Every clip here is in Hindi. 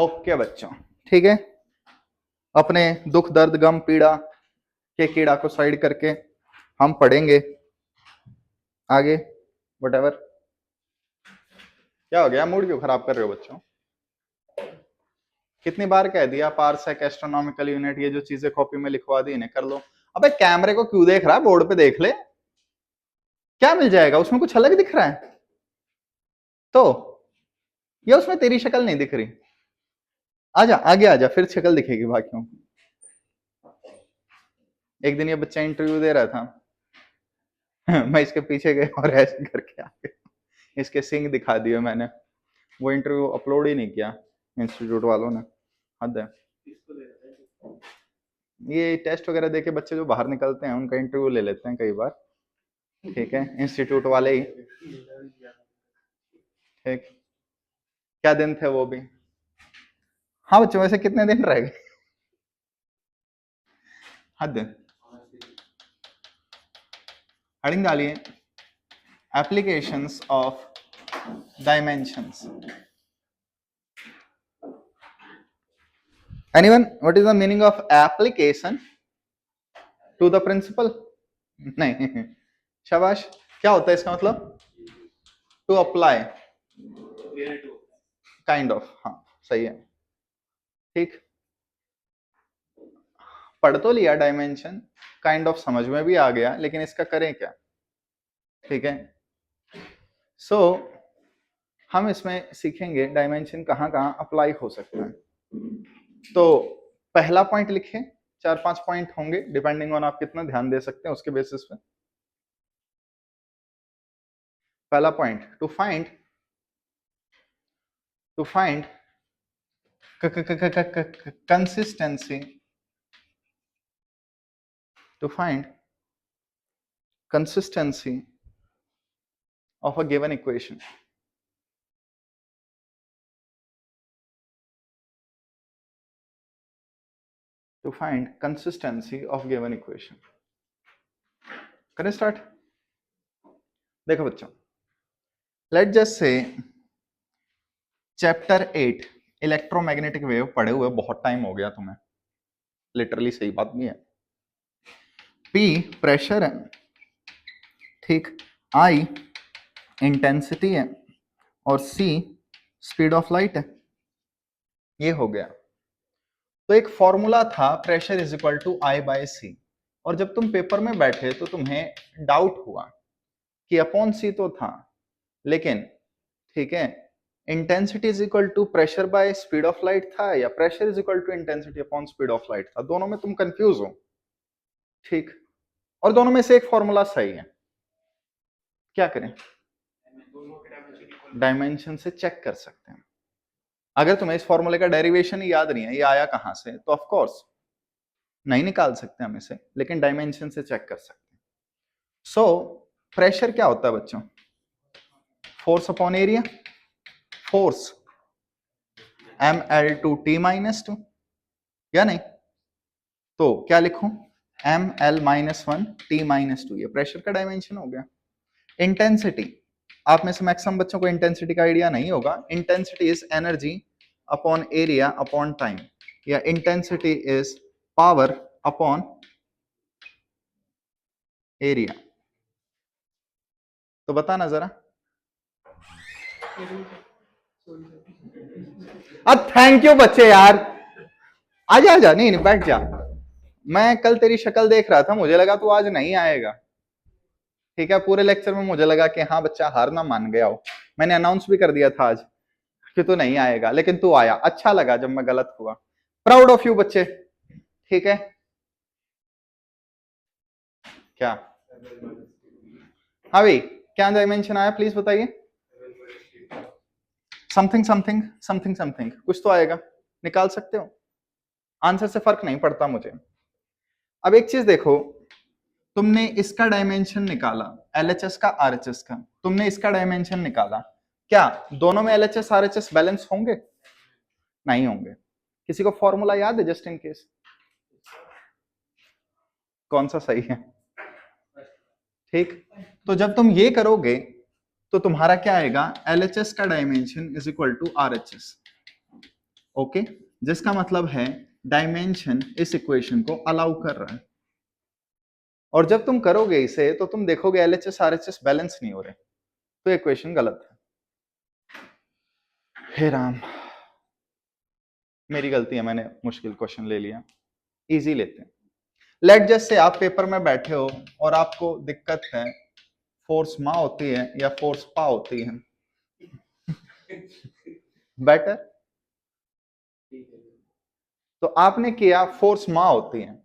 ओके बच्चों, ठीक है। अपने दुख दर्द गम पीड़ा के कीड़ा को साइड करके हम पढ़ेंगे आगे वटेवर। क्या हो गया, मूड क्यों खराब कर रहे हो बच्चों? कितनी बार कह दिया पारसेक, एस्ट्रोनॉमिकल यूनिट, ये जो चीजें कॉपी में लिखवा दी इन्हें कर लो। अबे कैमरे को क्यों देख रहा है, बोर्ड पे देख ले, क्या मिल जाएगा उसमें? कुछ अलग दिख रहा है तो, या उसमें तेरी शक्ल नहीं दिख रही? आजा आगे आजा, फिर शक्ल दिखेगी बाकियों की। एक दिन ये बच्चा इंटरव्यू दे रहा था मैं इसके पीछे गया और ऐसे करके आ गया, इसके सिंग दिखा दिए मैंने। वो इंटरव्यू अपलोड ही नहीं किया इंस्टीट्यूट वालों ने, हद है। ये टेस्ट वगैरह देके बच्चे जो बाहर निकलते हैं उनका इंटरव्यू ले लेते हैं कई बार, ठीक है, इंस्टीट्यूट वाले ही। ठीक, क्या दिन थे वो भी। हाँ बच्चों, वैसे कितने दिन रह गए? हद है। हेडिंग डालिए, applications of dimensions. Anyone, what is the meaning of application to the principle? नहीं, शाबाश। क्या होता है इसका मतलब? टू अप्लाई, काइंड ऑफ, हाँ सही है, ठीक। पढ़ तो लिया डायमेंशन, काइंड ऑफ समझ में भी आ गया, लेकिन इसका करें क्या? ठीक है, सो हम इसमें सीखेंगे डायमेंशन कहाँ कहाँ अप्लाई हो सकता है। तो पहला पॉइंट लिखे, 4-5 पॉइंट होंगे डिपेंडिंग ऑन आप कितना ध्यान दे सकते हैं उसके बेसिस पे। पहला point, to find consistency, to find consistency of a given equation. To find consistency of given equation. करें स्टार्ट? देखो बच्चों, let just say chapter 8 electromagnetic wave पढ़े हुए बहुत टाइम हो गया तुम्हें, लिटरली सही बात भी है। P प्रेशर है, ठीक, I इंटेंसिटी है और C स्पीड ऑफ लाइट है। ये हो गया। तो एक फॉर्मूला था pressure is equal to I by c, और जब तुम पेपर में बैठे तो तुम्हें डाउट हुआ कि अपॉन सी तो था, लेकिन ठीक है, intensity is equal to pressure by speed of light था या pressure is equal to intensity upon speed of light था। दोनों में तुम कंफ्यूज हो, ठीक, और दोनों में से एक फॉर्मूला सही है। क्या करें? डायमेंशन से चेक कर सकते हैं। अगर तुम्हें इस फॉर्मूले का डेरिवेशन ही याद नहीं है, ये आया कहां से, तो ऑफ कोर्स नहीं निकाल सकते हम इसे, लेकिन डायमेंशन से चेक कर सकते हैं। सो प्रेशर क्या होता है बच्चों? Force upon area, force ml/t-2 या नहीं? तो क्या लिखूं? ml-1 t-2, ये प्रेशर का डायमेंशन हो गया। इंटेंसिटी, आप में से मैक्सिमम बच्चों को इंटेंसिटी का आइडिया नहीं होगा। Intensity is energy upon area upon time, या intensity is power upon area. तो बताना जरा। अब थैंक यू बच्चे यार, आजा आजा, नहीं नहीं बैठ जा। मैं कल तेरी शक्ल देख रहा था, मुझे लगा तू आज नहीं आएगा, ठीक है। पूरे लेक्चर में मुझे लगा कि हाँ बच्चा हार ना मान गया हो। मैंने अनाउंस भी कर दिया था आज कि तू नहीं आएगा, लेकिन तू आया, अच्छा लगा जब मैं गलत हुआ। प्राउड ऑफ यू बच्चे, ठीक है। क्या? हाँ भाई, क्या डायमेंशन आया प्लीज बताइए। समथिंग समथिंग समथिंग समथिंग, कुछ तो आएगा, निकाल सकते हो। आंसर से फर्क नहीं पड़ता मुझे। अब एक चीज देखो, तुमने इसका डायमेंशन निकाला LHS का RHS का, तुमने इसका डायमेंशन निकाला, क्या दोनों में LHS RHS बैलेंस होंगे? नहीं होंगे। किसी को फॉर्मूला याद है जस्ट इन केस? कौन सा सही है? ठीक, तो जब तुम ये करोगे तो तुम्हारा क्या आएगा? LHS का dimension is equal to RHS। Okay, जिसका मतलब है डायमेंशन इस इक्वेशन को अलाउ कर रहा है। और जब तुम करोगे इसे तो तुम देखोगे एलएचएस आरएचएस बैलेंस नहीं हो रहे, तो इक्वेशन गलत है। हे राम, मेरी गलती है, मैंने मुश्किल क्वेश्चन ले लिया, इजी लेते हैं। लेट जस्ट से आप पेपर में बैठे हो और आपको दिक्कत है फोर्स माँ होती है या फोर्स पा होती है। बेटर, तो आपने किया फोर्स माँ होती है।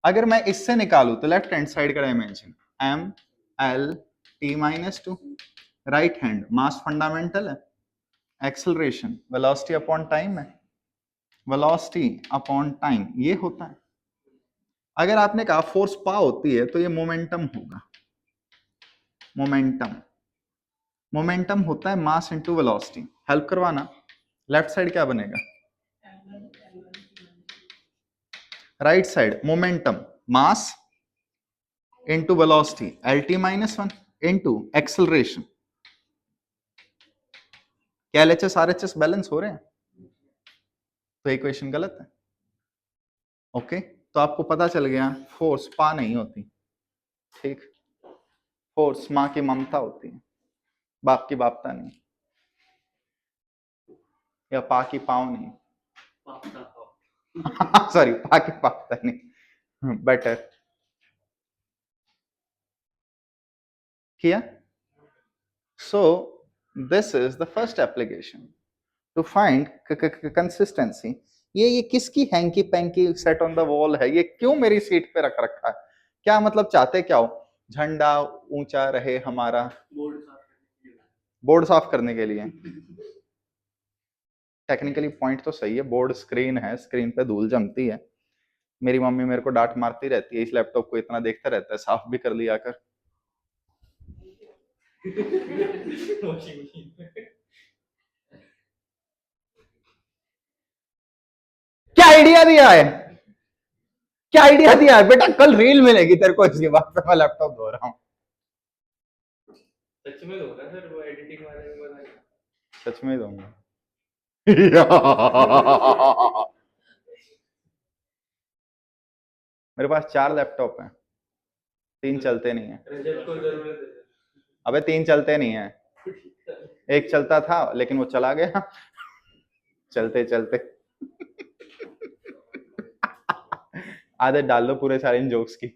अगर मैं इससे निकालू तो लेफ्ट हैंड साइड का dimension M L T minus two, right hand mass fundamental है, एक्सेलरेशन वेलोसिटी अपॉन टाइम है, वेलोसिटी अपॉन टाइम ये होता है। अगर आपने कहा फोर्स पा होती है तो ये मोमेंटम होगा, मोमेंटम, मोमेंटम होता है मास इनटू वेलोसिटी। हेल्प करवाना, लेफ्ट साइड क्या बनेगा, right side momentum mass into velocity lt minus one into acceleration. क्या एलएचएस आरएचएस बैलेंस हो रहे हैं? तो इक्वेशन गलत है। ओके, तो आपको पता चल गया फोर्स पा नहीं होती, ठीक, फोर्स माँ की ममता होती है, बाप की बापता नहीं, या पा की पाव नहीं, सॉरी पा की पापता नहीं, बेटर किया। So this is the first application to find consistency. ये किसकी hanky panky set on the wall है, ये क्यों मेरी सीट पे रख रखा है? क्या मतलब चाहते क्या हो? झंडा ऊंचा रहे हमारा, बोर्ड साफ करने के लिए। टेक्निकली पॉइंट तो सही है, बोर्ड स्क्रीन है, स्क्रीन पे धूल जमती है, मेरी मम्मी मेरे को डांट मारती रहती है इस लैपटॉप को इतना देखता रहता है, साफ भी कर लिया कर। क्या आइडिया दिया है, क्या आइडिया दिया है बेटा, कल रील मिलेगी तेरे को इसके बाद मैं लैपटॉप धो रहा हूँ। सच में धो रहा है सर, वो एडिटिंग वाले में बताया, सच में धोऊंगा। मेरे पास 4 लैपटॉप हैं, 3 चलते नहीं है। अबे 3 चलते नहीं है, एक चलता था लेकिन वो चला गया चलते चलते। आदत डाल दो पूरे सारे इन जोक्स की।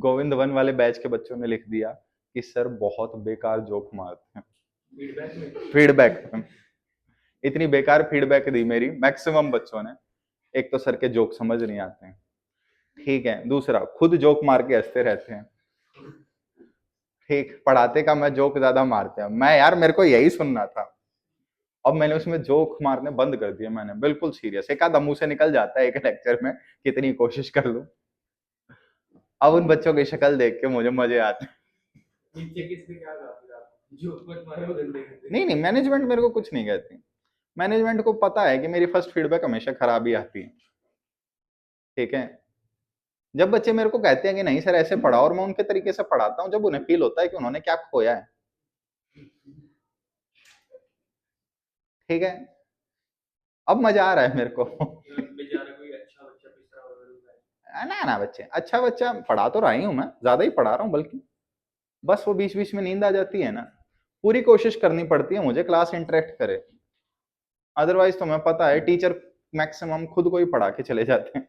गोविंद वन वाले बैच के बच्चों ने लिख दिया कि सर बहुत बेकार जोक मारते हैं फीडबैक में। इतनी बेकार फीडबैक दी मेरी मैक्सिमम बच्चों ने, एक तो सर के जोक समझ नहीं आते हैं, ठीक है, दूसरा खुद जोक मार के हंसते रहते हैं, ठीक, पढ़ाते का मैं जोक ज्यादा मारते हैं मैं, यार मेरे को यही सुनना था। अब मैंने उसमें जोक मारने बंद कर दिया, मैंने बिल्कुल सीरियस, एक आधा मुंह से निकल जाता है एक लेक्चर में, कितनी कोशिश कर लूं। अब उन बच्चों की शक्ल देख के मुझे मजे आते हैं। नहीं नहीं, मैनेजमेंट मेरे को कुछ नहीं कहती, मैनेजमेंट को पता है कि मेरी फर्स्ट फीडबैक हमेशा खराब ही आती है, ठीक है। जब बच्चे मेरे को कहते हैं कि नहीं सर ऐसे पढ़ाओ, और मैं उनके तरीके से पढ़ाता हूँ, जब उन्हें फील होता है कि उन्होंने क्या खोया है, ठीक है, अब मजा आ रहा है मेरे को। ना ना बच्चे, अच्छा बच्चा पढ़ा तो रहा ही हूं मैं, ज्यादा ही पढ़ा रहा हूँ बल्कि, बस वो बीच बीच में नींद आ जाती है ना, पूरी कोशिश करनी पड़ती है मुझे क्लास इंटरेक्ट करे, अदरवाइज तो मैं पता है टीचर मैक्सिमम खुद को ही पढ़ा के चले जाते हैं,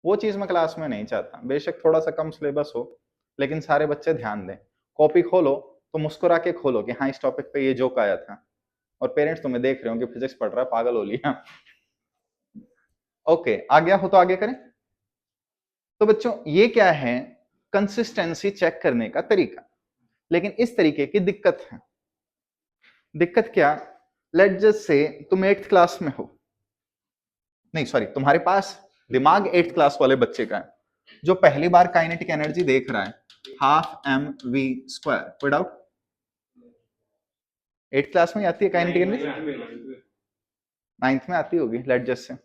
वो चीज मैं क्लास में नहीं चाहता। बेशक थोड़ा सा कम सिलेबस हो लेकिन सारे बच्चे ध्यान दें, कॉपी खोलो तो मुस्कुरा के खोलो कि हाँ इस टॉपिक पे ये जोक आया था, और पेरेंट्स तुम्हें देख रहे हो कि फिजिक्स पढ़ रहा है, पागल हो लिया। ओके, आ गया हो तो आगे करें। तो बच्चों ये क्या है, कंसिस्टेंसी चेक करने का तरीका, लेकिन इस तरीके की दिक्कत है। दिक्कत क्या, लेट जस्ट से तुम 8th क्लास में हो, नहीं सॉरी तुम्हारे पास दिमाग 8th क्लास वाले बच्चे का है, जो पहली बार काइनेटिक एनर्जी देख रहा है, हाफ एम वी स्क्वायर, कोई डाउट? 8th क्लास में आती है काइनेटिक एनर्जी, 9th में आती होगी लेट जस्ट से।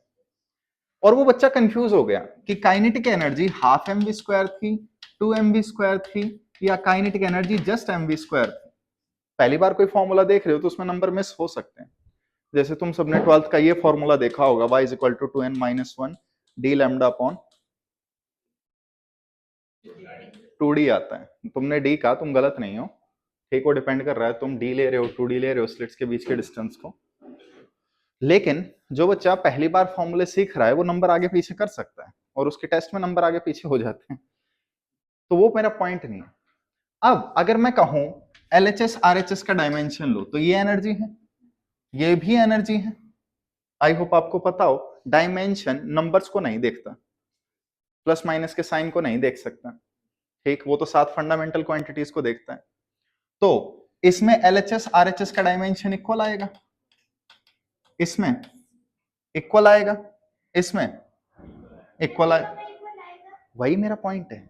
और वो बच्चा कंफ्यूज हो गया कि kinetic energy half M V square थी, 2 एम वी स्क्वायर थी, या kinetic energy just M V square थी। पहली बार कोई फॉर्मूला देख रहे हो तो उसमें नंबर मिस हो सकते हैं। जैसे तुम सबने 12th का ये फॉर्मूला देखा होगा, y is equal to 2n-1 D lambda upon 2d आता है। तुमने d कहा, तुम गलत नहीं हो, ठीक, वो डिपेंड कर रहा है तुम d ले रहे हो 2d ले रहे हो स्लिट्स के बीच के डिस्टेंस को। लेकिन जो बच्चा पहली बार फॉर्मूले सीख रहा है वो नंबर आगे पीछे कर सकता है और उसके टेस्ट में नंबर आगे पीछे हो जाते हैं, तो वो मेरा पॉइंट नहीं है। अब अगर मैं कहूं LHS RHS का डायमेंशन लो, तो ये एनर्जी है, ये भी एनर्जी है। आई होप आपको पता हो डायमेंशन नंबर्स को नहीं देखता, प्लस माइनस के साइन को नहीं देख सकता, ठीक, वो तो 7 फंडामेंटल क्वांटिटीज को देखता है। तो इसमें LHS RHS का डायमेंशन इक्वल आएगा, इसमें इक्वल आएगा, इसमें इक्वल आएगा, वही मेरा पॉइंट है।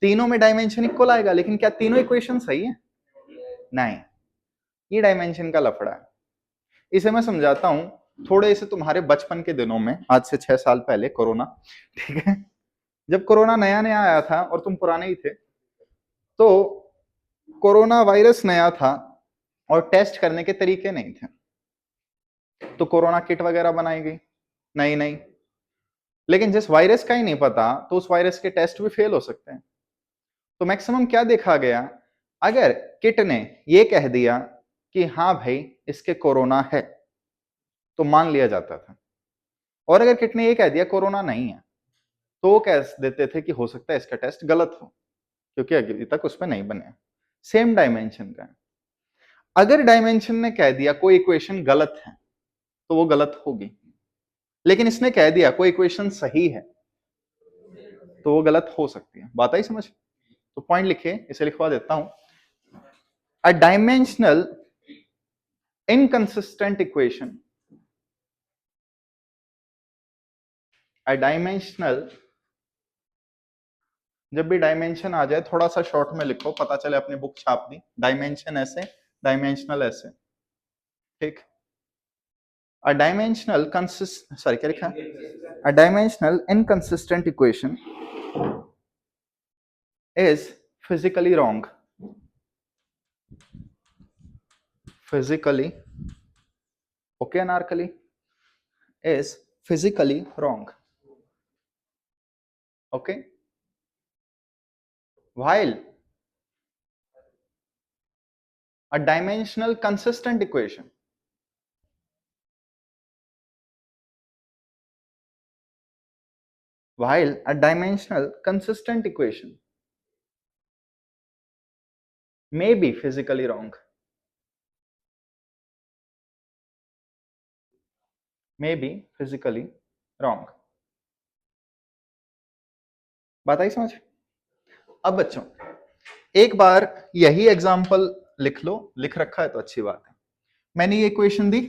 तीनों में डायमेंशन इक्वल आएगा, लेकिन क्या तीनों इक्वेशन सही है? नहीं, ये डायमेंशन का लफड़ा है। इसे मैं समझाता हूं थोड़े से तुम्हारे बचपन के दिनों में, आज से 6 साल पहले कोरोना, ठीक है, जब कोरोना नया नया आया था और तुम पुराने ही थे, तो कोरोना वायरस नया था और टेस्ट करने के तरीके नहीं थे, तो कोरोना किट वगैरह बनाई गई नई नई, लेकिन जिस वायरस का ही नहीं पता तो उस वायरस के टेस्ट भी फेल हो सकते हैं। तो मैक्सिमम क्या देखा गया, अगर किट ने ये कह दिया कि हाँ भाई इसके कोरोना है तो मान लिया जाता था, और अगर किट ने ये कह दिया कोरोना नहीं है तो वो कह देते थे कि हो सकता है इसका टेस्ट गलत हो, क्योंकि अभी तक उस पर नहीं बने। सेम डायमेंशन का है, अगर डायमेंशन ने कह दिया कोई इक्वेशन गलत है तो वो गलत होगी, लेकिन इसने कह दिया कोई इक्वेशन सही है तो वो गलत हो सकती है। बात आई समझ? तो पॉइंट लिखिए, इसे लिखवा देता हूं। अ डायमेंशनल इनकंसिस्टेंट इक्वेशन, अ डायमेंशनल, जब भी डायमेंशन आ जाए थोड़ा सा शॉर्ट में लिखो, पता चले अपनी बुक छाप दी, डायमेंशन ऐसे, डायमेंशनल ऐसे, ठीक। अ डायमेंशनल कंसिस्ट, सॉरी क्या लिखा, a dimensional inconsistent equation is physically wrong, physically, okay anarkali, is physically wrong, okay, while a dimensional consistent equation, while a dimensional consistent equation may be physically wrong, may be physically wrong। बात आई समझ? अब बच्चों एक बार यही एग्जांपल लिख लो, लिख रखा है तो अच्छी बात है। मैंने ये इक्वेशन दी,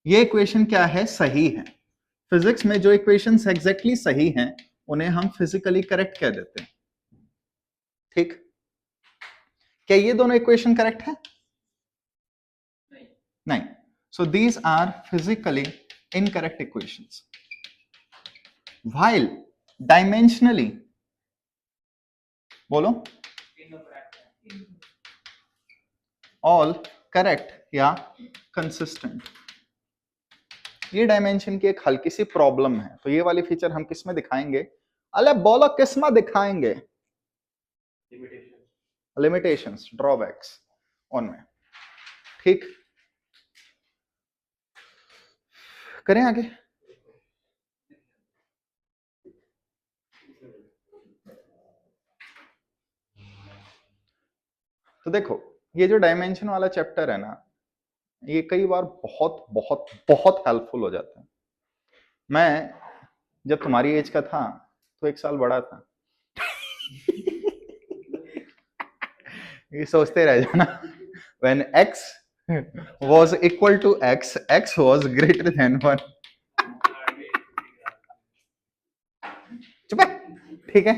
ये इक्वेशन क्या है, सही है। फिजिक्स में जो इक्वेशंस एग्जैक्टली सही हैं उन्हें हम फिजिकली करेक्ट कह देते हैं, ठीक। क्या ये दोनों इक्वेशन करेक्ट है? नहीं। So these are physically incorrect equations. While dimensionally, बोलो, ऑल करेक्ट या कंसिस्टेंट। ये डायमेंशन की एक हल्की सी प्रॉब्लम है, तो ये वाली फीचर हम किस में दिखाएंगे? अरे बोलो किस में दिखाएंगे? लिमिटेशंस, ड्रॉबैक्स उनमें, ठीक। करें आगे। तो देखो ये जो डायमेंशन वाला चैप्टर है ना, ये कई बार बहुत बहुत बहुत हेल्पफुल हो जाता है। मैं जब तुम्हारी एज का था तो 1 साल बड़ा था। ये सोचते रह जाना, when x was equal to x, x was greater than 1। चुप है, ठीक है।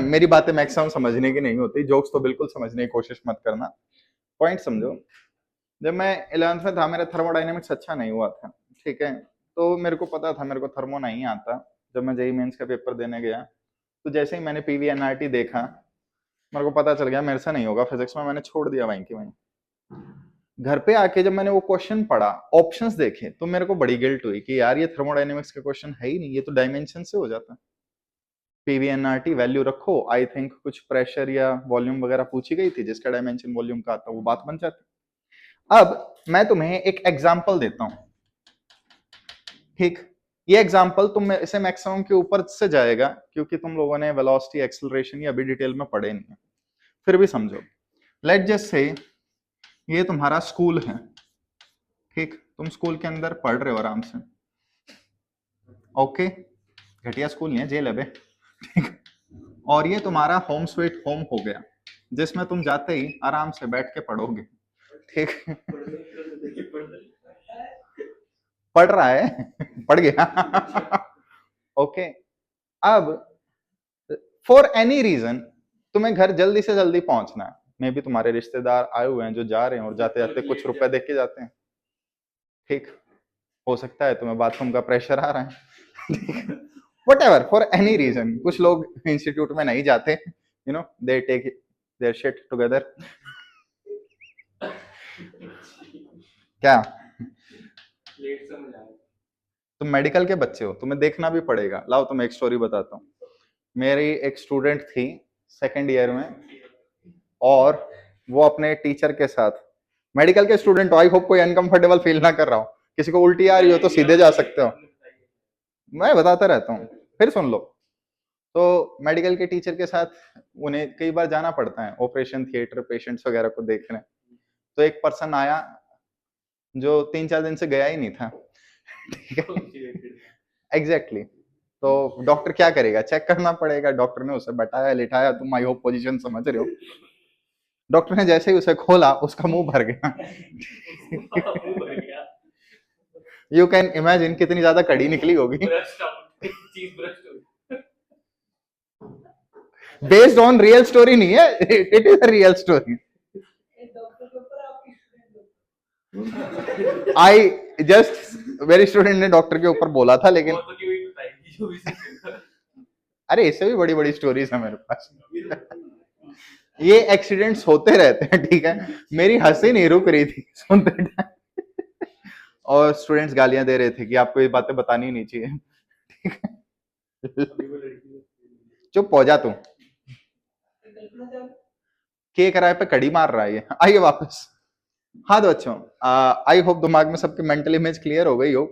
मेरी बातें मैक्सिमम समझने की नहीं होती, जोक्स तो बिल्कुल समझने की कोशिश मत करना, पॉइंट समझो। जब मैं 11th में था मेरा थर्मोडायनेमिक्स अच्छा नहीं हुआ था, ठीक है, तो मेरे को पता था मेरे को थर्मो नहीं आता। जब मैं जेईई मेंस का पेपर देने गया तो जैसे ही मैंने पीवीएनआरटी देखा मेरे को पता चल गया मेरे से नहीं होगा फिजिक्स में, मैंने छोड़ दिया वहीं की वहीं। घर पे आके जब मैंने वो क्वेश्चन पढ़ा, ऑप्शंस देखे, तो मेरे को बड़ी गिल्ट हुई कि यार ये थर्मोडायनेमिक्स के क्वेश्चन है ही नहीं, ये तो डायमेंशन से हो जाता है। पीवीएनआरटी वैल्यू रखो, आई थिंक कुछ प्रेशर या वॉल्यूम वगैरह पूछी गई थी जिसका डायमेंशन वॉल्यूम का आता, वो बात बन जाती। अब मैं तुम्हें एक एग्जांपल देता हूं, ठीक। ये एग्जांपल तुम में इसे मैक्सिमम के ऊपर से जाएगा क्योंकि तुम लोगों ने वेलोसिटी एक्सेलरेशन या अभी डिटेल में पढ़े नहीं है, फिर भी समझो। लेट जस्ट से ये तुम्हारा स्कूल है, ठीक, तुम स्कूल के अंदर पढ़ रहे हो आराम से, ओके, घटिया स्कूल नहीं है, जेल है बे, ठीक। और ये तुम्हारा होम स्वीट होम हो गया, जिसमें तुम जाते ही आराम से बैठ के पढ़ोगे, ठीक। पढ़ रहा है, पढ़ गया, ओके। अब फॉर एनी रीजन तुम्हें घर जल्दी से जल्दी पहुंचना है, मे भी तुम्हारे रिश्तेदार आए हुए हैं जो जा रहे हैं और जाते जाते कुछ रुपए देख के जाते हैं, ठीक। हो सकता है तुम्हें बाथरूम का प्रेशर आ रहा है, whatever, for any reason. कुछ लोग इंस्टीट्यूट में नहीं जाते, you know, they take their shit together. क्या तुम मेडिकल के बच्चे हो, तुम्हें देखना भी पड़ेगा। लाओ तुम्हें एक स्टोरी बताता हूँ। मेरी एक स्टूडेंट थी सेकंड ईयर में, और वो अपने टीचर के साथ, मेडिकल के स्टूडेंट हो, आई होप कोई अनकंफर्टेबल फील ना कर रहा हो, किसी को उल्टी आ रही हो तो सीधे जा सकते हो, मैं बताता रहता हूँ, फिर सुन लो। तो मेडिकल के टीचर के साथ उन्हें कई बार जाना पड़ता है ऑपरेशन थिएटर, पेशेंट्स वगैरह को देखने। तो एक पर्सन आया जो 3-4 दिन से गया ही नहीं था, ठीक है, एग्जैक्टली। तो डॉक्टर क्या करेगा, चेक करना पड़ेगा। डॉक्टर ने उसे बैठाया, लिटाया, तुम आई होप पोजीशन समझ रहे हो। डॉक्टर ने जैसे ही उसे खोला, उसका मुंह भर गया। यू कैन इमेजिन कितनी ज्यादा कड़ी निकली होगी। बेस्ड ऑन रियल स्टोरी नहीं है, it is a real story. I just, मेरी स्टूडेंट ने डॉक्टर के ऊपर बोला था, लेकिन अरे इससे भी बड़ी बड़ी स्टोरीज है मेरे पास। ये एक्सीडेंट्स होते रहते हैं, ठीक है। मेरी हंसी नहीं रुक रही थी सुनते टाइम, और स्टूडेंट्स गालियां दे रहे थे कि आपको ये बातें बतानी नहीं चाहिए, ठीक है। चुप हो जा तू, के किराए पे कड़ी मार रहा है ये। आइए वापस। हाँ तो बच्चों, आई होप दिमाग में सबकी मेंटल इमेज क्लियर हो गई हो।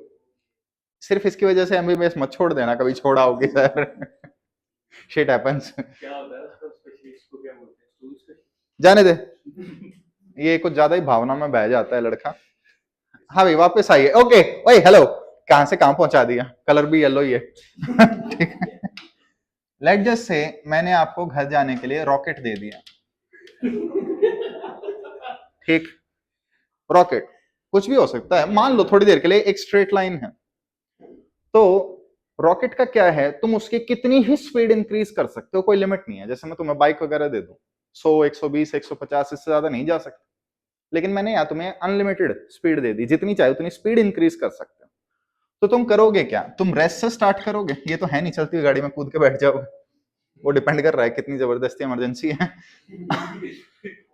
सिर्फ इसकी वजह से एमबीबीएस मत छोड़ देना, कभी छोड़ा होगी सर। Shit happens. क्या होता है उसका, स्पेशलिस्ट को क्या बोलते हैं, जाने दे, ये कुछ ज्यादा ही भावना में बह जाता है लड़का। हाँ भाई वापस आइए, ओके। ओए हेलो, कहां से कहां पहुंचा दिया, कलर भी येलो ही है। ठीक है, लेट जस्ट से मैंने आपको घर जाने के लिए रॉकेट दे दिया, ठीक। रॉकेट कुछ भी हो सकता है, मान लो थोड़ी देर के लिए एक स्ट्रेट लाइन है। तो रॉकेट का क्या है, तुम उसकी कितनी ही स्पीड इंक्रीज कर सकते हो, कोई लिमिट नहीं है। जैसे मैं तुम्हें बाइक वगैरह दे दूं, 100, 120, 150, इससे ज्यादा नहीं जा सकते। लेकिन मैंने यहाँ तुम्हें अनलिमिटेड स्पीड दे दी, जितनी चाहे उतनी स्पीड इंक्रीज कर सकते हो। तो तुम करोगे क्या, तुम रेस से स्टार्ट करोगे, ये तो है नहीं चलती हुई गाड़ी में कूद के बैठ जाओगे, वो डिपेंड कर रहा है कितनी जबरदस्ती इमरजेंसी है।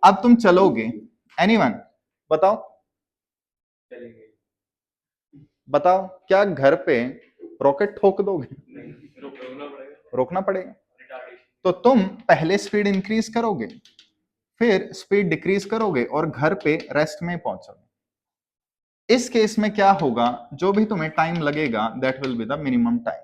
अब तुम चलोगे, एनीवन बताओ, बताओ क्या घर पे रॉकेट ठोक दोगे, रोकना पड़ेगा। तो तुम पहले स्पीड इंक्रीज करोगे, फिर स्पीड डिक्रीज करोगे, और घर पे रेस्ट में पहुंचोगे। इस केस में क्या होगा, जो भी तुम्हें टाइम लगेगा that will be the minimum time.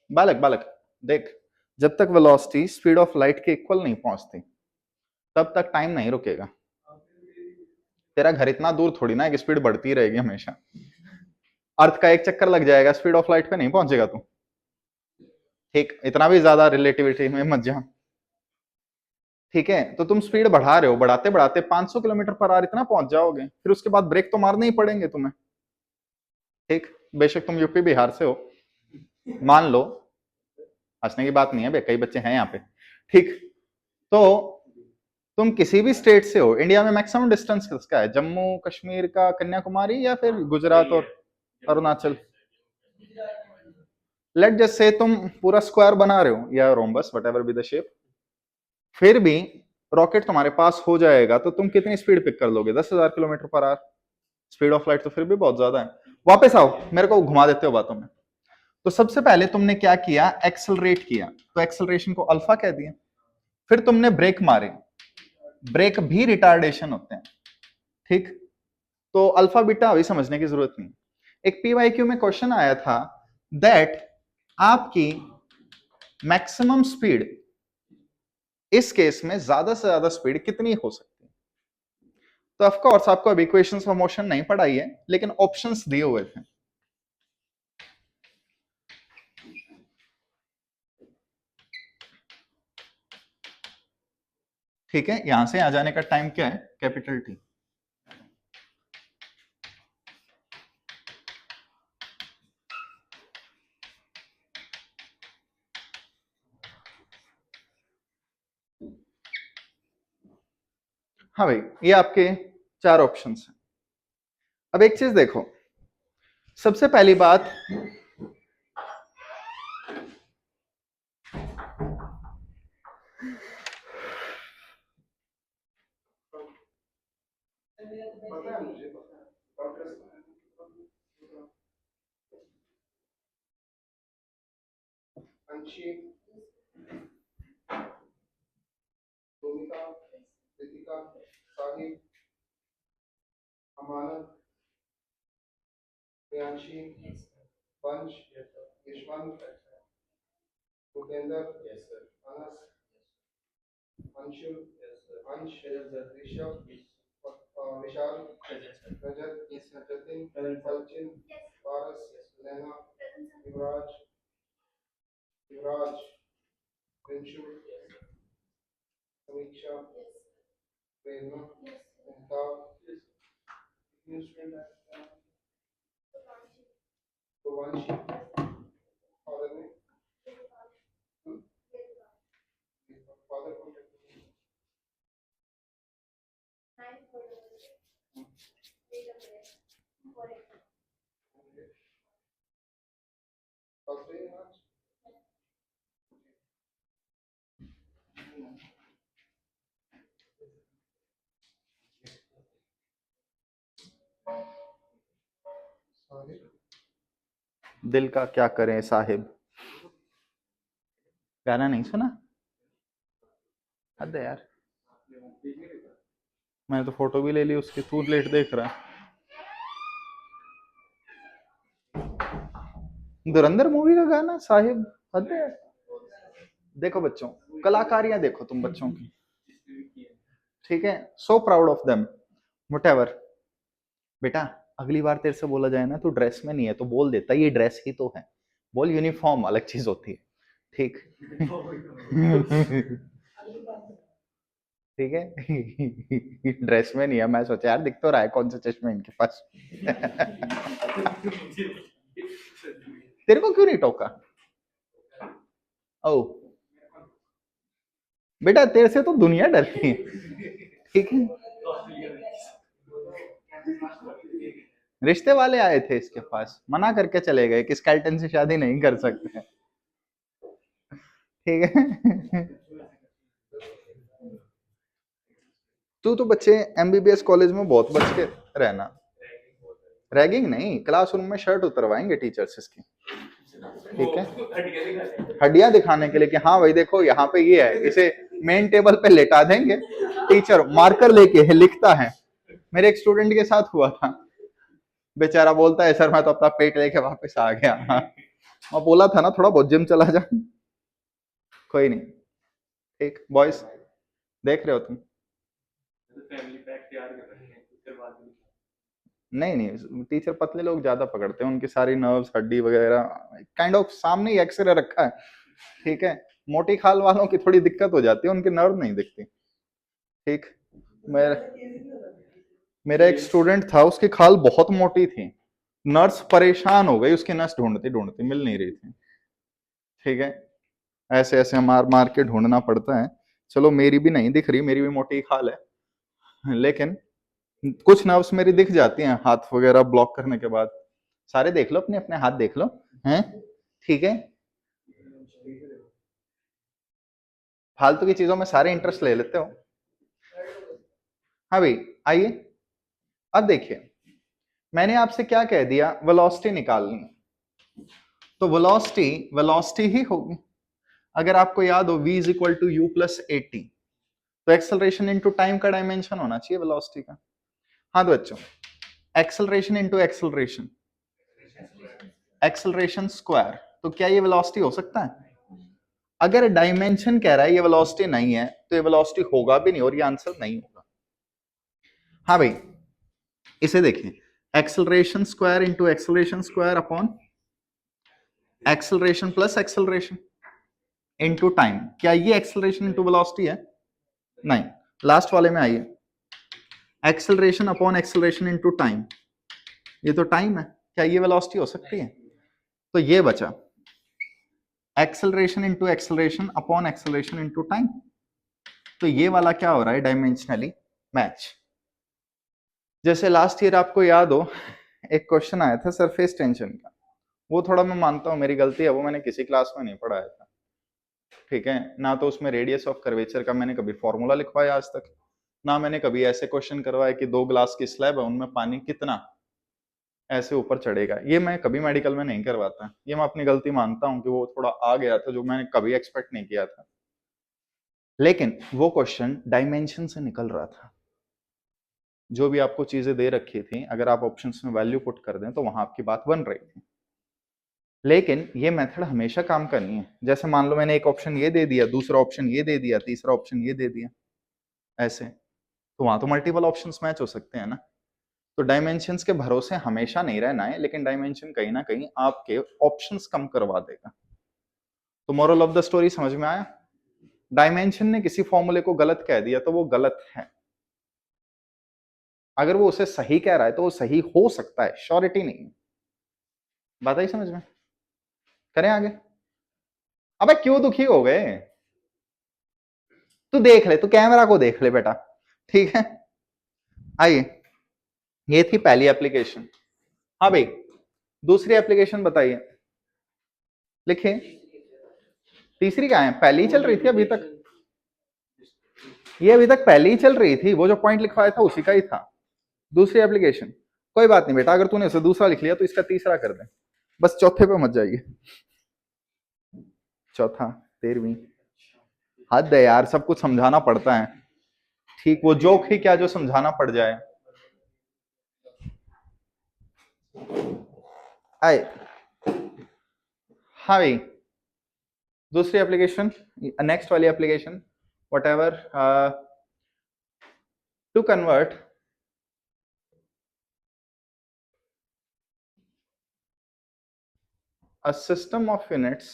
बालक बालक देख, जब तक वेलोसिटी स्पीड ऑफ लाइट के इक्वल नहीं पहुंचती, तब तक टाइम नहीं रुकेगा। तेरा घर इतना दूर थोड़ी ना है कि स्पीड बढ़ती रहेगी हमेशा। अर्थ का एक चक्कर लग जाएगा, स्पीड ऑफ लाइट पे नहीं पहुंचेगा तू, ठीक। इतना भी ज्यादा रिलेटिविटी में मत जा, ठीक है। तो तुम स्पीड बढ़ा रहे हो, बढ़ाते बढ़ाते 500 किलोमीटर पर आवर इतना पहुंच जाओगे, फिर उसके बाद ब्रेक तो मारने ही पड़ेंगे तुम्हें, ठीक। बेशक तुम यूपी बिहार से हो, मान लो, हंसने की बात नहीं है बे, कई बच्चे हैं यहाँ पे, ठीक। तो तुम किसी भी स्टेट से हो, इंडिया में मैक्सिमम डिस्टेंस किसका है, जम्मू कश्मीर का कन्याकुमारी या फिर गुजरात और अरुणाचल, लेट जस्ट से तुम पूरा स्क्वायर बना रहे हो या rhombus what ever be the shape, फिर भी रॉकेट तुम्हारे पास हो जाएगा तो तुम कितनी स्पीड पिक कर लोगे? 10,000 kilometre per hour. Speed of light तो फिर भी बहुत ज्यादा है। वापस आओ, मेरे को घुमा देते हो बातों में। तो सबसे पहले तुमने क्या किया? एक्सेलरेट किया, तो एक्सेलरेशन को अल्फा कह दिया। फिर तुमने ब्रेक मारे, ब्रेक भी रिटार्डेशन होते हैं, ठीक? तो अल्फा बीटा अभी समझने की जरूरत नहीं। एक पीवाईक्यू में क्वेश्चन आया था दैट आपकी मैक्सिमम स्पीड इस केस में ज्यादा से ज्यादा स्पीड कितनी हो सकती है? तो ऑफ कोर्स आपको अब इक्वेशंस ऑफ मोशन नहीं पढ़ाई है, लेकिन ऑप्शंस दिए हुए थे। ठीक है, यहां से आ जाने का टाइम क्या है? Capital T. हाँ भाई, ये आपके 4 ऑप्शंस हैं। अब एक चीज देखो, सबसे पहली बात, अंशी, भूमिका, रितिका, साहिब, अमानत, प्रियांशी, वंश, यशवंत, भूपेंद्र, अनस, अंशु, अंश, ऋषभ, विशाल, रजत, जतिन, सचिन, पारस, नैना, युवराज, युवराज, प्रिंशु, समीक्षा, प्रेरणा, मेहताब, सुवांशी, फादर ने फादर को दिल का क्या करें साहिब, गाना नहीं सुना? हद है यार, मैंने तो फोटो भी ले ली उसकी, तू लेट देख रहा है। धुरंधर मूवी का गाना साहिब, हद है। देखो बच्चों, कलाकारियां देखो तुम बच्चों की, ठीक है? So proud of them, whatever. बेटा अगली बार तेरे से बोला जाए ना तू ड्रेस में नहीं है, तो बोल देता ये ड्रेस ही तो है, बोल यूनिफॉर्म अलग चीज होती है, ठीक? ठीक है। ड्रेस में नहीं है, मैं सोचा यार दिख तो रहा है कौन सा चश्मा इनके पास। तेरे को क्यों नहीं टोका? ओ बेटा तेरे से तो दुनिया डरती है, ठीक है? रिश्ते वाले आए थे इसके पास, मना करके चले गए कि स्केल्टन से शादी नहीं कर सकते, ठीक है? तू तो बच्चे एमबीबीएस कॉलेज में बहुत बच के रहना। रैगिंग नहीं, क्लासरूम में शर्ट उतरवाएंगे टीचर्स इसकी, ठीक है? हड्डियां दिखाने के लिए कि हाँ भाई देखो यहाँ पे ये है, इसे मेन टेबल पे लेटा देंगे, टीचर मार्कर लेके है लिखता है। मेरे एक स्टूडेंट के साथ हुआ था, बेचारा बोलता है सर मैं तो अपना पेट लेके वापस आ गया। मैं बोला था ना थोड़ा बहुत जिम चला जा। कोई नहीं, ठीक बॉयज, देख रहे हो तुम? नहीं नहीं, टीचर पतले लोग ज्यादा पकड़ते हैं, उनकी सारी नर्व्स हड्डी वगैरह काइंड ऑफ सामने ही एक्सरे रखा है, ठीक है? मोटी खाल वालों की थोड़ी दिक्कत हो जाती है, उनकी नर्व नहीं दिखती, ठीक? मेरा मेरा एक स्टूडेंट था, उसकी खाल बहुत मोटी थी, नर्स परेशान हो गई उसकी नस ढूंढती ढूंढती, मिल नहीं रही थी, ठीक है? ऐसे ऐसे मार मार के ढूंढना पड़ता है। चलो मेरी भी नहीं दिख रही, मेरी भी मोटी खाल है, लेकिन कुछ नर्व्स मेरी दिख जाती हैं हाथ वगैरह ब्लॉक करने के बाद। सारे देख लो, अपने अपने हाथ देख लो, हैं? ठीक है, फालतू की चीजों में सारे इंटरेस्ट ले लेते हो। हाँ भाई आइए, अब देखिए मैंने आपसे क्या कह दिया, वेलोसिटी निकालनी है, तो वेलोसिटी वेलोसिटी ही होगी। अगर आपको याद हो v is equal to U plus A T, तो एक्सेलरेशन इनटू टाइम का डायमेंशन होना चाहिए वेलोसिटी का। हाँ तो बच्चों, acceleration into acceleration, acceleration square, तो क्या ये वेलोसिटी हो सकता है? अगर डायमेंशन कह रहा है ये वेलोसिटी नहीं है, तो ये वेलोसिटी होगा भी नहीं और ये आंसर नहीं होगा। हाँ भाई, इसे देखिए, acceleration square into acceleration square upon acceleration plus acceleration into time, क्या ये एक्सेलरेशन इनटू वेलोसिटी है? नहीं। लास्ट वाले में आइए, acceleration upon acceleration into time, ये तो टाइम है, क्या ये वेलोसिटी हो सकती है? तो ये बचा acceleration into acceleration upon acceleration into time, तो ये वाला क्या हो रहा है, डायमेंशनली मैच। जैसे लास्ट ईयर आपको याद हो एक क्वेश्चन आया था सरफेस टेंशन का, वो थोड़ा मैं मानता हूँ मेरी गलती है, वो मैंने किसी क्लास में नहीं पढ़ाया था, ठीक है ना, तो उसमें रेडियस ऑफ कर्वेचर का मैंने कभी फॉर्मूला लिखवाया आज तक, ना मैंने कभी ऐसे क्वेश्चन करवाया कि 2 ग्लास की स्लैब है उनमें पानी कितना ऐसे ऊपर चढ़ेगा, ये मैं कभी मेडिकल में नहीं करवाता, ये मैं अपनी गलती मानता हूँ कि वो थोड़ा आ गया था जो मैंने कभी एक्सपेक्ट नहीं किया था, लेकिन वो क्वेश्चन डायमेंशन से निकल रहा था। जो भी आपको चीजें दे रखी थी, अगर आप ऑप्शंस में वैल्यू पुट कर दें तो वहां आपकी बात बन रही थी, लेकिन ये मेथड हमेशा काम का नहीं है। जैसे मान लो मैंने एक ऑप्शन ये दे दिया, दूसरा ऑप्शन ये दे दिया, तीसरा ऑप्शन ये दे दिया, ऐसे तो वहां तो मल्टीपल ऑप्शंस मैच हो सकते हैं ना। तो डायमेंशंस के भरोसे हमेशा नहीं रहना है, लेकिन डायमेंशन कहीं ना कहीं आपके ऑप्शंस कम करवा देगा। तो मोरल ऑफ द स्टोरी समझ में आया? डायमेंशन ने किसी फॉर्मूले को गलत कह दिया तो वो गलत है, अगर वो उसे सही कह रहा है तो वो सही हो सकता है, श्योरिटी नहीं। बात आई समझ में? करें आगे? अबे क्यों दुखी हो गए? तू देख ले, तू कैमरा को देख ले बेटा, ठीक है। आइए, ये थी पहली एप्लीकेशन। हाँ भाई, दूसरी एप्लीकेशन बताइए, लिखिए। तीसरी क्या है? पहली ही चल रही थी अभी तक, ये अभी तक पहली ही चल रही थी, वो जो पॉइंट लिखवाया था उसी का ही था। दूसरी एप्लीकेशन, कोई बात नहीं बेटा, अगर तूने इसे दूसरा लिख लिया तो इसका तीसरा कर दे, बस चौथे पे मत जाइए। चौथा, 13वीं, हद है यार, सब कुछ समझाना पड़ता है, ठीक वो जोक ही क्या जो समझाना पड़ जाए। आए, हाँ भाई, दूसरी एप्लीकेशन, नेक्स्ट वाली application, whatever, to convert a system of units,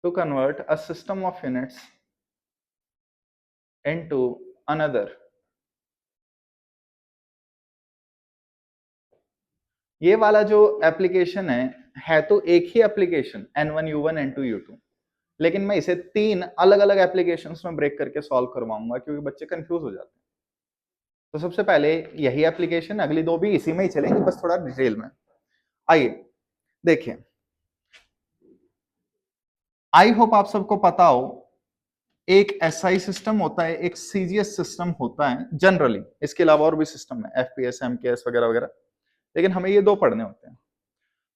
to convert a system of units into another। ये वाला जो एप्लीकेशन है तो एक ही application N1 U1 N2 U2, लेकिन मैं इसे 3 अलग अलग एप्लीकेशंस में ब्रेक करके सॉल्व करवाऊंगा क्योंकि बच्चे कंफ्यूज हो जाते हैं। तो सबसे पहले यही एप्लीकेशन, अगली 2 भी इसी में ही चलेंगे, बस थोड़ा डिटेल में। आइए देखिए, आई होप आप सबको पता हो, एक एसआई सिस्टम होता है, एक सीजीएस सिस्टम होता है जनरली, इसके अलावा और भी सिस्टम है एफपीएस एमकेएस वगैरह वगैरह, लेकिन हमें ये 2 पढ़ने होते हैं।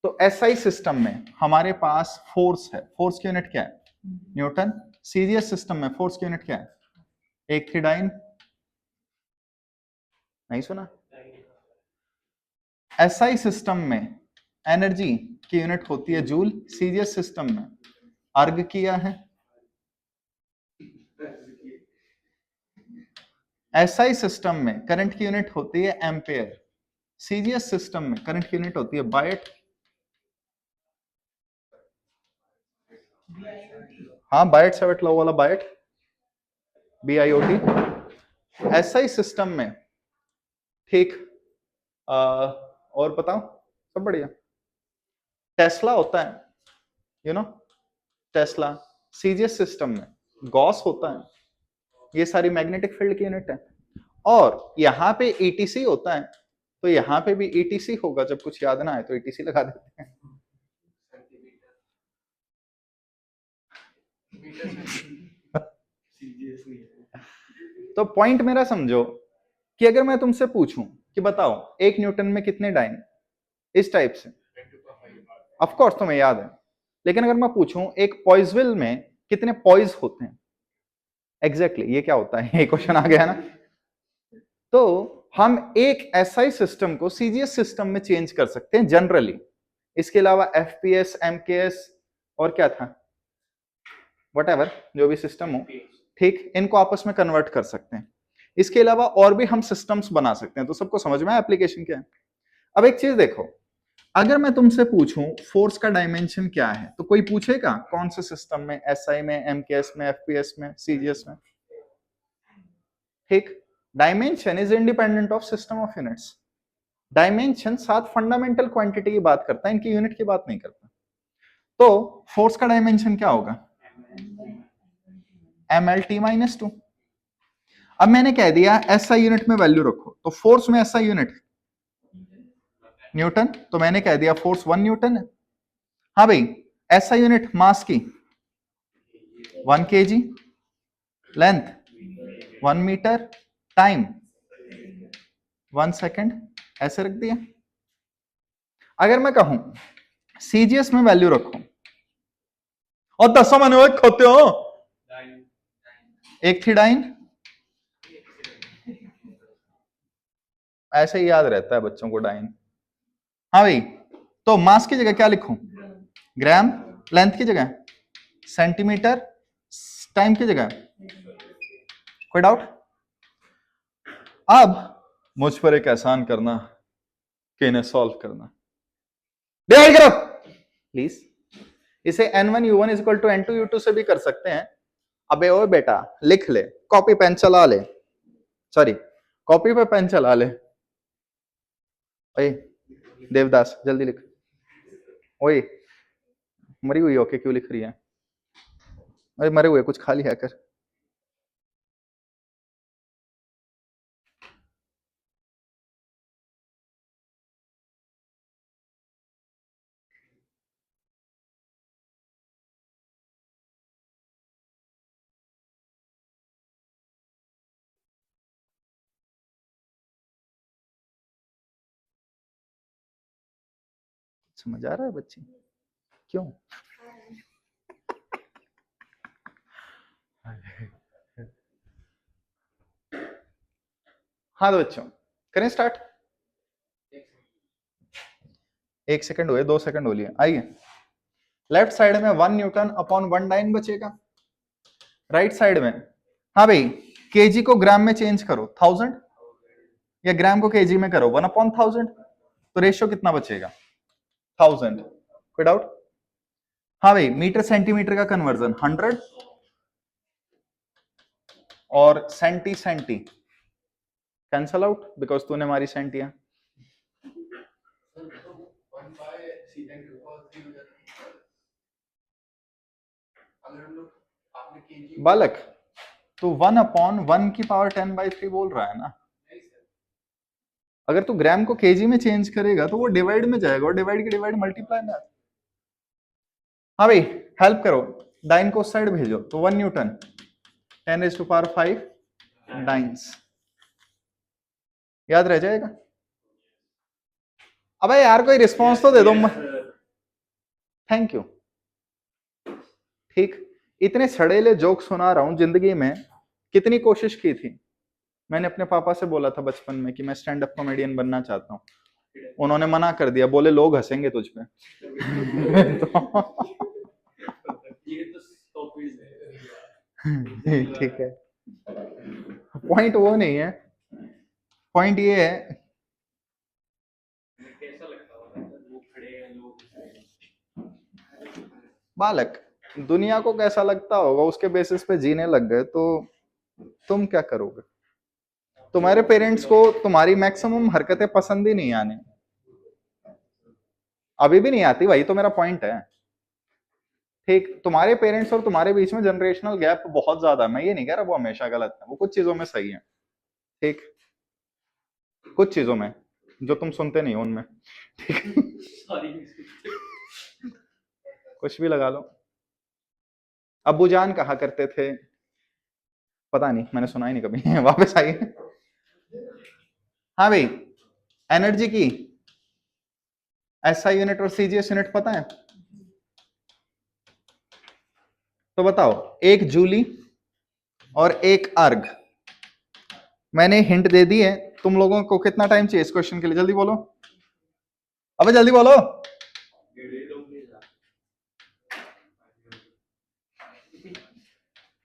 तो एसआई सिस्टम में हमारे पास फोर्स है, फोर्स की यूनिट क्या है? न्यूटन। सीजीएस सिस्टम में फोर्स की यूनिट क्या है? 1 थी डाइन, नहीं सुना? एसआई सिस्टम में एनर्जी की यूनिट होती है जूल, सीजीएस सिस्टम में अर्ग किया है। एसआई सिस्टम में करंट की यूनिट होती है एम्पेयर, सीजीएस सिस्टम में करंट की यूनिट होती है बाइट। हाँ, बाइट सेवेट लॉ वाला बाइट, BIOT। एसआई सिस्टम में, ठीक, और बताओ, सब बढ़िया। टेस्ला होता है, you know, Tesla. CGS system में गॉस होता है, ये सारी मैग्नेटिक फील्ड की यूनिट है। और यहाँ पे ETC होता है, तो यहाँ पे भी ईटीसी होगा, जब कुछ याद ना आए तो ईटीसी लगा देते हैं। तो पॉइंट मेरा समझो कि अगर मैं तुमसे पूछूं कि बताओ 1 न्यूटन में कितने डाइन, इस टाइप से, ऑफ कोर्स तुम्हें याद है, लेकिन अगर मैं पूछूं एक पॉइजविल में कितने पॉइज होते हैं, एग्जैक्टली ये क्या होता है, ये क्वेश्चन आ गया ना। तो हम एक एसआई सिस्टम को सीजीएस सिस्टम में चेंज कर सकते हैं जनरली। इसके अलावा एफपीएस, एमकेएस और क्या था, व्हाटएवर जो भी सिस्टम हो, ठीक, इनको आपस में कन्वर्ट कर सकते हैं। इसके अलावा और भी हम सिस्टम्स बना सकते हैं। तो सबको समझ में आया एप्लीकेशन क्या है। अब एक चीज देखो, अगर मैं तुमसे पूछूं फोर्स का डायमेंशन क्या है, तो कोई पूछेगा कौन से सिस्टम में, एसआई में, एमकेएस में, एफपीएस में, सीजीएस में, ठीक। Dimension is independent of system of units. Dimension 7 fundamental quantity की बात करता है, इनकी यूनिट की बात नहीं करता। तो फोर्स का डायमेंशन क्या होगा, mlt-2। अब मैंने कह दिया एसआई यूनिट में वैल्यू रखो, तो फोर्स में एसआई यूनिट न्यूटन, तो मैंने कह दिया फोर्स 1 न्यूटन है। हाँ भाई, एसआई यूनिट मास की 1 kg, length 1 metre, time 1 second, ऐसे रख दिया। अगर मैं कहूं सीजीएस में वैल्यू रखो, और 10 मैंने खोते हो, एक थी डाइन, ऐसे ही याद रहता है बच्चों को डाइन। हाँ भाई, तो मास की जगह क्या लिखूं, ग्राम, लेंथ की जगह सेंटीमीटर, टाइम की जगह, कोई डाउट। अब मुझ पर एक एहसान करना कि इन्हें सॉल्व करना, डिवाइड करो प्लीज। इसे n1u1 इक्वल टू n2u2 से भी कर सकते हैं। अबे ओ बेटा लिख ले, कॉपी पेन चला ले, सॉरी कॉपी पे पेन चला ले। ओए देवदास जल्दी लिख। ओए मरी हुई ओके क्यों लिख रही है, अरे मरे हुए कुछ खा लिया कर। समझ आ रहा है बच्चे, क्यों। हाँ तो बच्चों करें स्टार्ट। 1 सेकंड हुए, 2 सेकंड हो लिए, आइए। लेफ्ट साइड में 1 न्यूटन अपॉन 1 डाइन बचेगा, राइट साइड में, हाँ भाई केजी को ग्राम में चेंज करो 1000, या ग्राम को केजी में करो 1/1000, तो रेशियो कितना बचेगा 1000, कोई डाउट। हाँ भाई मीटर सेंटीमीटर का कन्वर्जन 100 और centi centi cancel out because तूने हमारी सेंटियां। बालक तू 1/1 की पावर 10/3 बोल रहा है ना, अगर तू ग्राम को केजी में चेंज करेगा तो वो डिवाइड में जाएगा, और डिवाइड की डिवाइड मल्टीप्लाई में। हाँ भाई हेल्प करो, डाइन को उस साइड भेजो, तो 1 न्यूटन 10⁵ डाइन्स, याद रह जाएगा। अबे यार कोई रिस्पॉन्स तो दे दो, थैंक यू। ठीक, इतने सड़ेले जोक सुना रहा हूं, जिंदगी में कितनी कोशिश की थी। मैंने अपने पापा से बोला था बचपन में कि मैं स्टैंड अप कॉमेडियन बनना चाहता हूँ, उन्होंने मना कर दिया, बोले लोग हंसेंगे तुझ पे। ठीक है, पॉइंट वो नहीं है, पॉइंट ये है, बालक दुनिया को कैसा लगता होगा उसके बेसिस पे जीने लग गए तो तुम क्या करोगे। तुम्हारे पेरेंट्स को तुम्हारी मैक्सिमम हरकतें पसंद ही नहीं आने, अभी भी नहीं आती, वही तो मेरा पॉइंट है। ठीक, तुम्हारे पेरेंट्स और तुम्हारे बीच में जनरेशनल गैप बहुत ज्यादा है, मैं ये नहीं कह रहा वो हमेशा गलत है, वो कुछ चीजों में सही है, ठीक, कुछ चीजों में जो तुम सुनते नहीं हो उनमें, ठीक है? कुछ भी लगा लो। अब्बू जान कहा करते थे, पता नहीं, मैंने सुना ही नहीं कभी। वापस आइए। हाँ भाई, एनर्जी की एसआई यूनिट और सीजीएस यूनिट पता है? तो बताओ, एक जूली और एक अर्ग। मैंने हिंट दे दी है। तुम लोगों को कितना टाइम चाहिए इस क्वेश्चन के लिए? जल्दी बोलो, अबे जल्दी बोलो।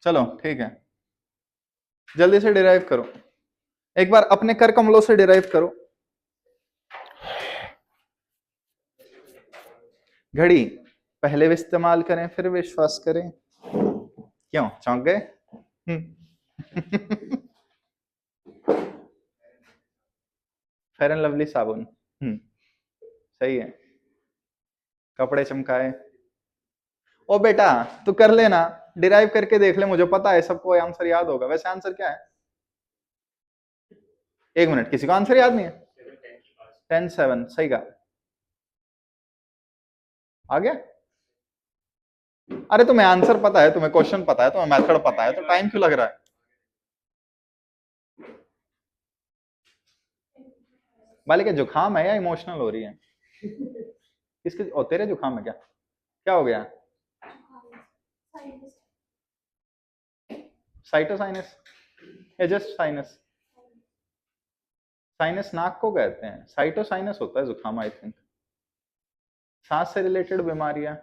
चलो ठीक है, जल्दी से डिराइव करो। एक बार अपने कर कमलों से डिराइव करो। घड़ी पहले भी इस्तेमाल करें फिर विश्वास करें। क्यों चौंक गए? फेयर एंड लवली साबुन, सही है। कपड़े चमकाए। ओ बेटा तू कर लेना, डिराइव करके देख ले, मुझे पता है सबको आंसर याद होगा। वैसे आंसर क्या है? 1 मिनट, किसी को आंसर याद नहीं है? 10-7 सही कहा। आ गया? अरे तुम्हें आंसर पता है, तुम्हें क्वेश्चन पता है, तुम्हें मेथड पता है, तो टाइम क्यों लग रहा है? बालिका जुकाम है या इमोशनल हो रही है? किसके? ओ तेरे जुकाम है क्या? क्या हो गया? साइटोसाइनस या जस्ट साइनस? साइनस नाक को कहते हैं, साइटोसाइनस होता है जुकाम आई थिंक। सांस से रिलेटेड बीमारियां।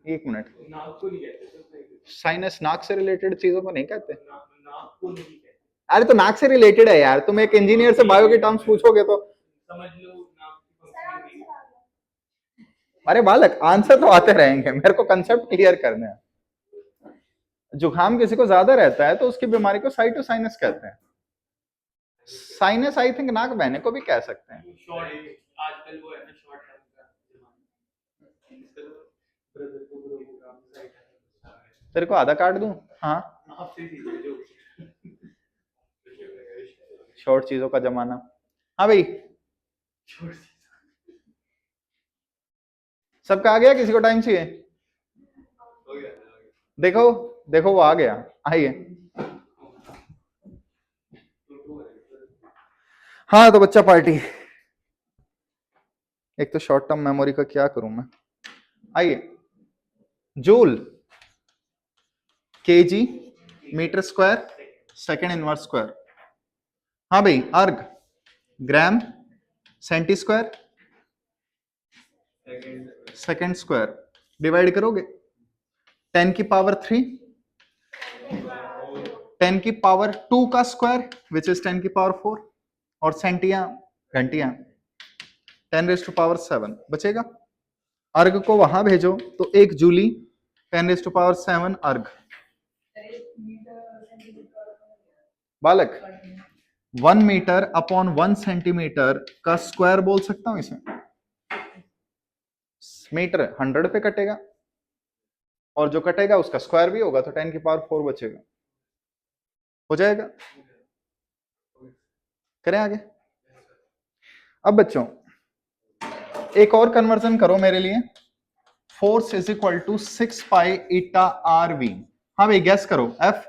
1 मिनट, नाक को नहीं कहते साइनस, नाक से रिलेटेड चीजों को नहीं कहते। नाक को नहीं कहते। अरे तो नाक से रिलेटेड है यार, तुम एक इंजीनियर से बायो के टर्म्स पूछोगे तो समझ लो। अरे बालक आंसर तो आते रहेंगे, मेरे को कंसेप्ट क्लियर करना है। जुकाम किसी को ज्यादा रहता है तो उसकी बीमारी को साइटोसाइनस कहते हैं। साइनस आई थिंक नाक बहने को भी कह सकते हैं। आजकल वो है ना शॉर्ट तेरे को आधा काट दूं? हाँ, शॉर्ट चीजों का जमाना। हाँ भाई, सबका आ गया? किसी को टाइम चाहिए? देखो देखो वो आ गया, आइए। हाँ तो बच्चा पार्टी। एक तो शॉर्ट टर्म मेमोरी का क्या करूं मैं। आइए, joule kg metre square second inverse square. हाँ भाई, erg gram centi square second square. Divide करोगे 10 की पावर 3, 10 की पावर 2 का स्क्वायर विच इज 10 की पावर 4, और सेंटियां घंटियां 10⁻⁷ बचेगा। अर्ग को वहां भेजो तो 1 जूली 10⁻⁷ अर्ग। बालक 1 मीटर अपॉन 1 सेंटीमीटर का स्क्वायर बोल सकता हूं इसे। मीटर 100 पे कटेगा और जो कटेगा उसका स्क्वायर भी होगा, तो 10 की पावर 4 बचेगा। हो जाएगा? करें आगे? अब बच्चों एक और कन्वर्जन करो मेरे लिए। Force is equal to 6 pi eta R V. हाँ भाई गैस करो। एफ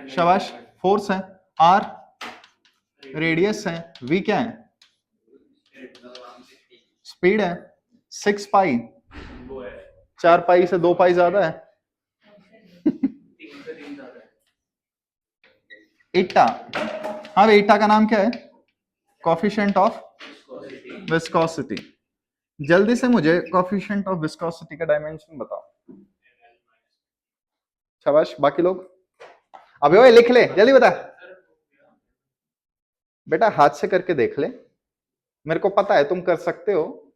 शाबाश, फोर्स है, आर रेडियस है, वी क्या है? स्पीड है। 6 पाई, 4 पाई से 2 पाई ज्यादा है। ईटा, हाँ भाई ईटा का नाम क्या है? Coefficient of viscosity. जल्दी से मुझे कोफिशिएंट ऑफ विस्कोसिटी का डायमेंशन बताओ। शाबाश, बाकी लोग अबे ओए लिख ले, जल्दी बता। बेटा हाथ से करके देख ले, मेरे को पता है तुम कर सकते हो,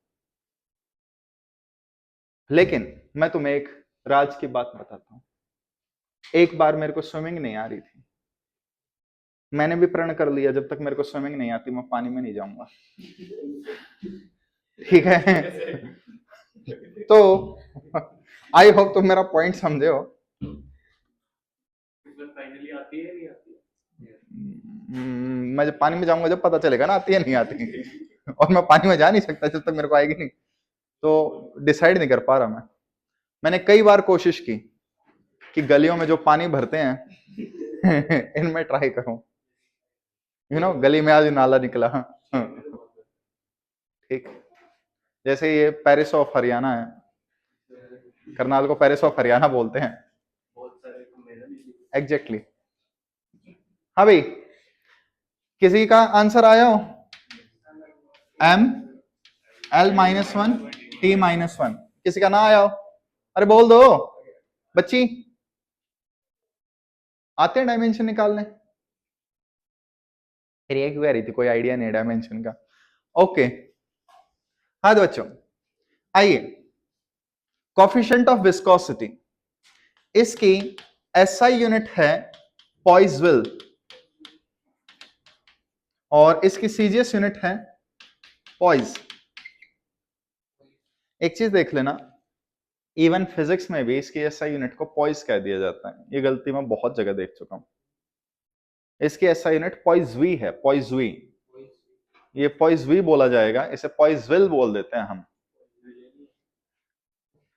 लेकिन मैं तुम्हें एक राज की बात बताता हूं। एक बार मेरे को स्विमिंग नहीं आ रही थी, मैंने भी प्रण कर लिया जब तक मेरे को स्विमिंग नहीं आती मैं पानी में नहीं जाऊंगा। ठीक है? तो आई होप तुम मेरा पॉइंट समझे हो। फाइनली आती है नहीं आती? मैं जब पानी में जाऊंगा जब पता चलेगा ना आती है नहीं आती। और मैं पानी में जा नहीं सकता जब तक मेरे को आएगी नहीं। तो डिसाइड नहीं कर पा रहा मैं। मैंने कई बार कोशिश की कि गलियों में जो पानी भरते हैं इनमें ट्राई करूं। गली में आज नाला निकला। ठीक, जैसे ये पेरिस ऑफ हरियाणा है, करनाल को पेरिस ऑफ हरियाणा बोलते हैं। Exactly exactly. हाँ भाई, किसी का आंसर आया हो? एम एल -1 T-1, किसी का ना आया हो? अरे बोल दो बच्ची, आते हैं डायमेंशन निकालने? फिर ये क्यों कह रही थी कोई आइडिया नहीं डायमेंशन का? ओके हाँ तो बच्चों आइए, कोफिशिएंट ऑफ विस्कोसिटी, इसकी एसआई यूनिट है पॉइजविल और इसकी सीजीएस यूनिट है पॉइज। एक चीज देख लेना, इवन फिजिक्स में भी इसकी एसआई यूनिट को पॉइज कह दिया जाता है। ये गलती मैं बहुत जगह देख चुका हूं। इसकी एसआई यूनिट पॉइजवी है, पॉइजवी। ये पॉइजवी बोला जाएगा, इसे पॉइजविल बोल देते हैं हम।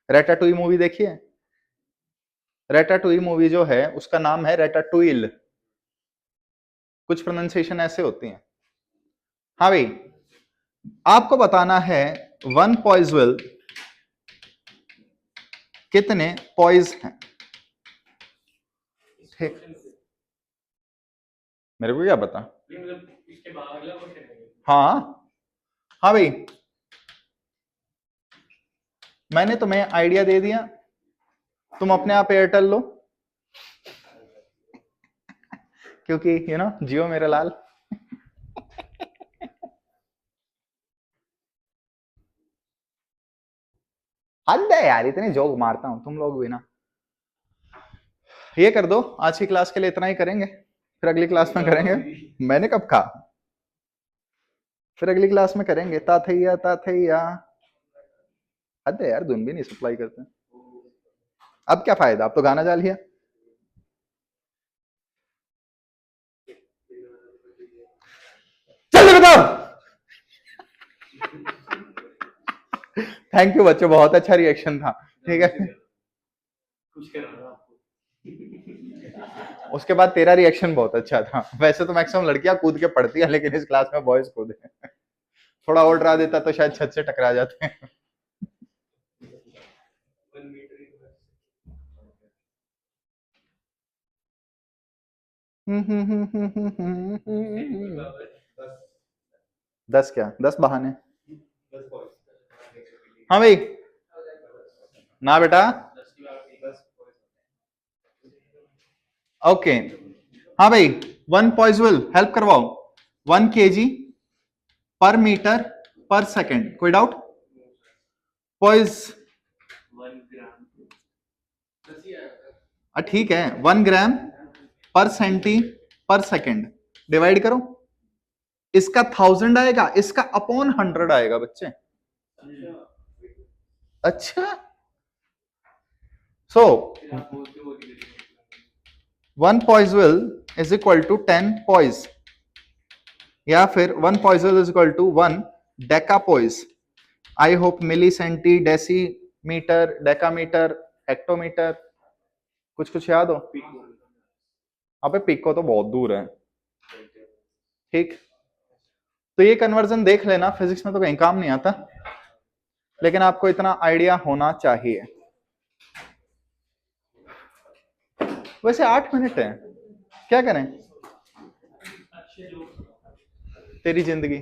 रेटाटुई मूवी देखिए, रेटाटुई मूवी जो है उसका नाम है रेटाटुइल, कुछ प्रोनाउंसिएशन ऐसे होती हैं। हाँ भाई, आपको बताना है वन पॉइजविल कितने पॉइज हैं। ठीक, मेरे को क्या पता। हाँ हाँ भाई, मैंने तुम्हें आइडिया दे दिया, तुम अपने आप एयरटेल लो, क्योंकि जियो मेरे लाल। हद है यार, इतने जोक मारता हूं, तुम लोग भी ना। ये कर दो, आज की क्लास के लिए इतना ही करेंगे, फिर अगली क्लास में करेंगे। मैंने कब कहा? फिर अगली क्लास में करेंगे। ताथैया ताथैया। हद है यार, धुन भी नहीं सप्लाई करते। अब क्या फायदा, अब तो गाना जा लिया। चलो बताओ। थैंक यू बच्चों, बहुत अच्छा रिएक्शन था। ठीक है, उसके बाद तेरा रिएक्शन बहुत अच्छा था। वैसे तो मैक्सिमम लड़कियां कूद के पढ़ती है, लेकिन इस क्लास में बॉयज कूदे। थोड़ा और डरा देता तो शायद छत से टकरा जाते हैं। दस क्या, 10 बहाने। हाँ भाई, ना बेटा, ओके। हाँ भाई, वन पॉइजविल हेल्प करवाओ, 1 kg पर मीटर पर सेकेंड, कोई डाउट? पॉइज ठीक है, 1 ग्राम पर सेंटी पर सेकेंड, डिवाइड करो। इसका 1000 आएगा, इसका अपॉन 100 आएगा बच्चे। अच्छा, so 1 poiseuille is equal to 10 poise, या फिर 1 poiseuille is equal to 1 decapoise. I hope milli, centi, deci metre, decametre, hectometre, कुछ कुछ याद हो? अबे पिको तो बहुत दूर है। ठीक, तो ये कन्वर्जन देख लेना, फिजिक्स में तो कहीं काम नहीं आता, लेकिन आपको इतना आइडिया होना चाहिए। वैसे 8 मिनट है, क्या करें? तेरी जिंदगी।